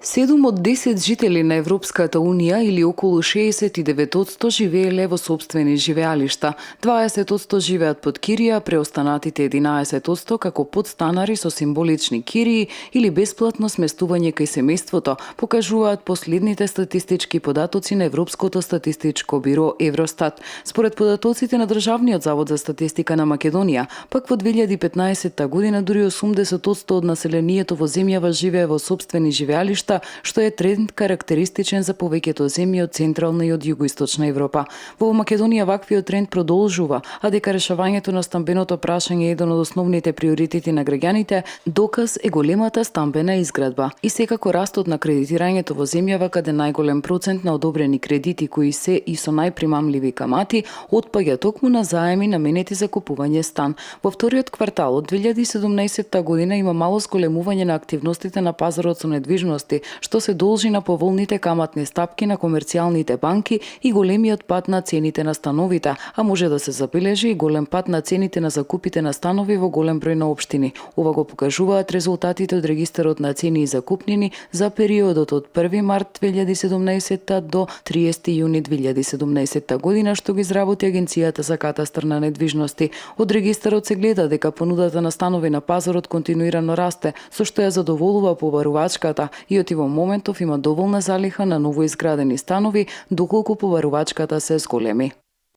7 од 10 жители на Европската Унија или околу 69% живееле во сопствени живеалишта, 20% живеат под кирија, преостанатите 11% како подстанари со символични кирии или бесплатно сместување кај семејството, покажуваат последните статистички податоци на Европското статистичко биро Евростат. Според податоците на Државниот завод за статистика на Македонија, пак во 2015 година дури 80% од населението во земјава живее во сопствени живеалишта, што е тренд карактеристичен за повеќето земји од Централна и од Југоисточна Европа. Во Македонија ваквиот тренд продолжува, а дека решавањето на стамбеното прашање е еден од основните приоритети на граѓаните, доказ е големата стамбена изградба. И секако растот на кредитирањето во земјава каде најголем процент на одобрени кредити кои се и со најпримамливи камати отпаѓа токму на заеми наменети за купување стан. Во вториот квартал од 2017 година има мало зголемување на активностите на пазарот со недвижности, што се должи на поволните каматни стапки на комерцијалните банки и големиот пад на цените на становите, а може да се забележи и голем пад на цените на закупите на станови во голем број на општини. Ова го покажуваат резултатите од регистарот на цени и закупнини за периодот од 1 март 2017 до 30 јуни 2017 година, што ги изработи Агенцијата за катастар на недвижности. Од регистарот се гледа дека понудата на станови на пазарот континуирано расте, со што ја задоволува побарувачката и во моментов има доволна залиха на новоизградени станови, доколку побарувачката се зголеми.